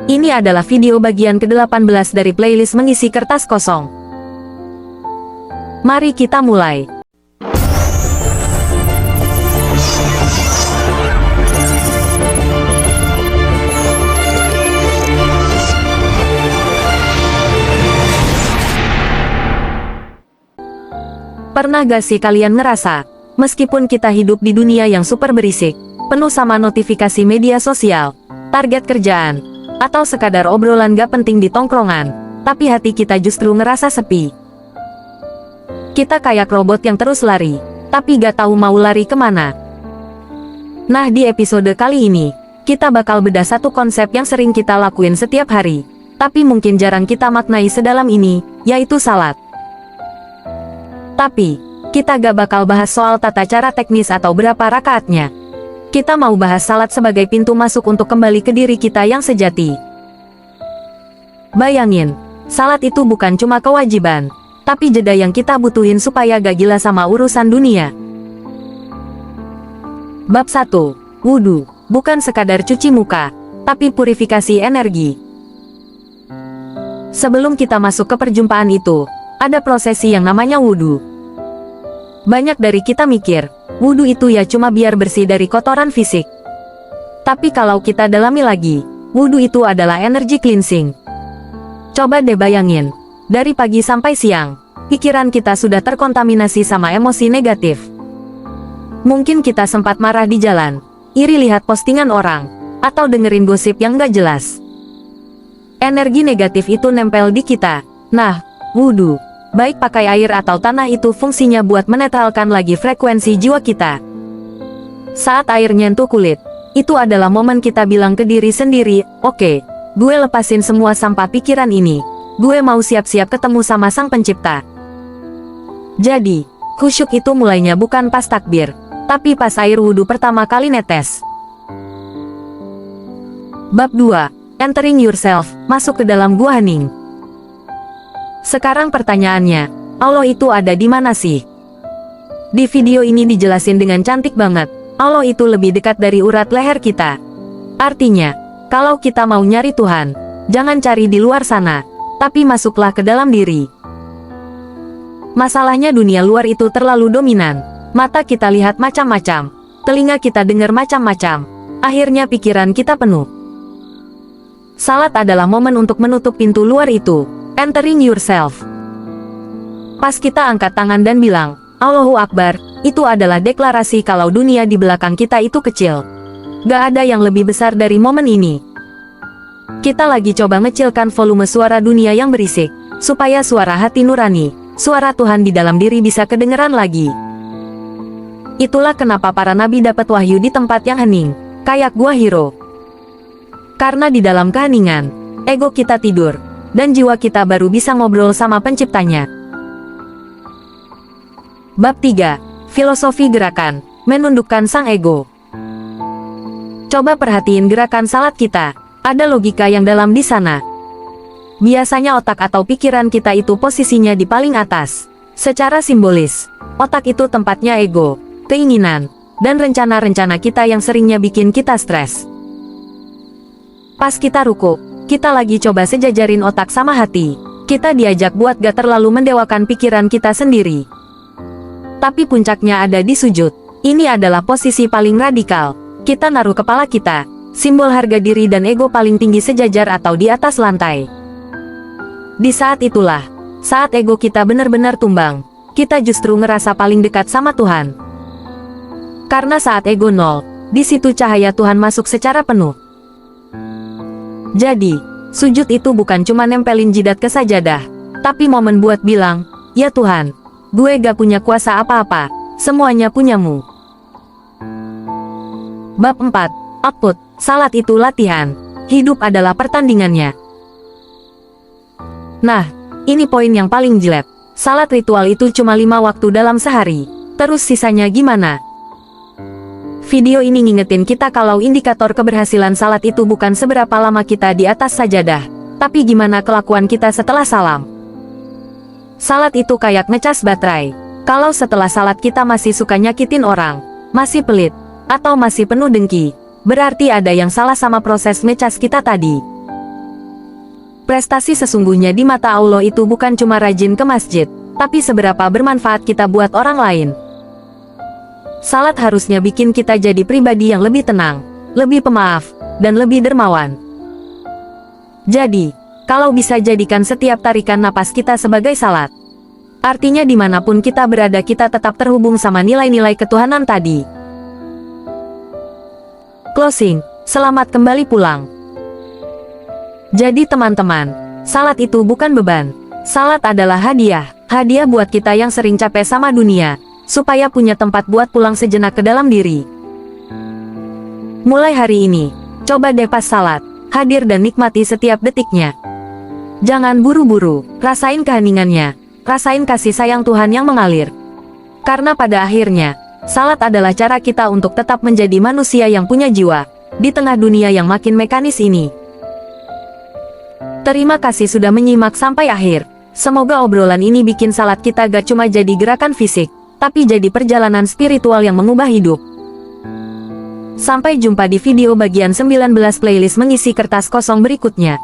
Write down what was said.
Ini adalah video bagian ke-18 dari playlist mengisi kertas kosong. Mari kita mulai. Pernah gak sih kalian ngerasa, meskipun kita hidup di dunia yang super berisik, penuh sama notifikasi media sosial, target kerjaan, atau sekadar obrolan gak penting di tongkrongan, tapi hati kita justru ngerasa sepi. Kita kayak robot yang terus lari, tapi gak tahu mau lari kemana. Nah, di episode kali ini, kita bakal bedah satu konsep yang sering kita lakuin setiap hari, tapi mungkin jarang kita maknai sedalam ini, yaitu salat. Tapi, kita gak bakal bahas soal tata cara teknis atau berapa rakaatnya. Kita mau bahas salat sebagai pintu masuk untuk kembali ke diri kita yang sejati. Bayangin, salat itu bukan cuma kewajiban, tapi jeda yang kita butuhin supaya gak gila sama urusan dunia. Bab 1. Wudhu, bukan sekadar cuci muka, tapi purifikasi energi. Sebelum kita masuk ke perjumpaan itu, ada prosesi yang namanya wudhu. Banyak dari kita mikir, wudhu itu ya cuma biar bersih dari kotoran fisik. Tapi kalau kita dalami lagi, wudhu itu adalah energy cleansing. Coba deh bayangin, dari pagi sampai siang, pikiran kita sudah terkontaminasi sama emosi negatif. Mungkin kita sempat marah di jalan, iri lihat postingan orang, atau dengerin gosip yang gak jelas. Energi negatif itu nempel di kita. Nah, wudhu, baik pakai air atau tanah, itu fungsinya buat menetralkan lagi frekuensi jiwa kita. Saat air nyentuh kulit, itu adalah momen kita bilang ke diri sendiri, oke, gue lepasin semua sampah pikiran ini, gue mau siap-siap ketemu sama Sang Pencipta. Jadi, khusyuk itu mulainya bukan pas takbir, tapi pas air wudhu pertama kali netes. Bab 2. Entering yourself, masuk ke dalam gua hening. Sekarang pertanyaannya, Allah itu ada di mana sih? Di video ini dijelasin dengan cantik banget, Allah itu lebih dekat dari urat leher kita. Artinya, kalau kita mau nyari Tuhan, jangan cari di luar sana, tapi masuklah ke dalam diri. Masalahnya dunia luar itu terlalu dominan, mata kita lihat macam-macam, telinga kita dengar macam-macam, akhirnya pikiran kita penuh. Salat adalah momen untuk menutup pintu luar itu. Entering yourself. Pas kita angkat tangan dan bilang, Allahu Akbar, itu adalah deklarasi kalau dunia di belakang kita itu kecil. Gak ada yang lebih besar dari momen ini. Kita lagi coba ngecilkan volume suara dunia yang berisik, supaya suara hati nurani, suara Tuhan di dalam diri bisa kedengeran lagi. Itulah kenapa para nabi dapat wahyu di tempat yang hening, kayak gua Hiro. Karena di dalam keheningan, ego kita tidur, dan jiwa kita baru bisa ngobrol sama penciptanya. Bab 3. Filosofi gerakan, menundukkan sang ego. Coba perhatiin gerakan salat kita, ada logika yang dalam di sana. Biasanya otak atau pikiran kita itu posisinya di paling atas. Secara simbolis, otak itu tempatnya ego, keinginan, dan rencana-rencana kita yang seringnya bikin kita stres. Pas kita ruku, kita lagi coba sejajarin otak sama hati. Kita diajak buat gak terlalu mendewakan pikiran kita sendiri. Tapi puncaknya ada di sujud. Ini adalah posisi paling radikal. Kita naruh kepala kita, simbol harga diri dan ego paling tinggi sejajar atau di atas lantai. Di saat itulah, saat ego kita benar-benar tumbang, kita justru ngerasa paling dekat sama Tuhan. Karena saat ego nol, di situ cahaya Tuhan masuk secara penuh. Jadi, sujud itu bukan cuma nempelin jidat ke sajadah, tapi momen buat bilang, ya Tuhan, gue gak punya kuasa apa-apa, semuanya punyamu. Bab 4. Output, salat itu latihan, hidup adalah pertandingannya. Nah, ini poin yang paling jelek. Salat ritual itu cuma 5 waktu dalam sehari, terus sisanya gimana? Video ini ngingetin kita kalau indikator keberhasilan salat itu bukan seberapa lama kita di atas sajadah, tapi gimana kelakuan kita setelah salam. Salat itu kayak ngecas baterai. Kalau setelah salat kita masih suka nyakitin orang, masih pelit, atau masih penuh dengki, berarti ada yang salah sama proses ngecas kita tadi. Prestasi sesungguhnya di mata Allah itu bukan cuma rajin ke masjid, tapi seberapa bermanfaat kita buat orang lain. Salat harusnya bikin kita jadi pribadi yang lebih tenang, lebih pemaaf, dan lebih dermawan. Jadi, kalau bisa jadikan setiap tarikan napas kita sebagai salat, artinya dimanapun kita berada kita tetap terhubung sama nilai-nilai ketuhanan tadi. Closing, selamat kembali pulang. Jadi teman-teman, salat itu bukan beban. Salat adalah hadiah. Hadiah buat kita yang sering capek sama dunia, supaya punya tempat buat pulang sejenak ke dalam diri. Mulai hari ini, coba deh pas salat, hadir dan nikmati setiap detiknya. Jangan buru-buru, rasain keheningannya, rasain kasih sayang Tuhan yang mengalir. Karena pada akhirnya, salat adalah cara kita untuk tetap menjadi manusia yang punya jiwa, di tengah dunia yang makin mekanis ini. Terima kasih sudah menyimak sampai akhir. Semoga obrolan ini bikin salat kita gak cuma jadi gerakan fisik, tapi jadi perjalanan spiritual yang mengubah hidup. Sampai jumpa di video bagian 19 playlist mengisi kertas kosong berikutnya.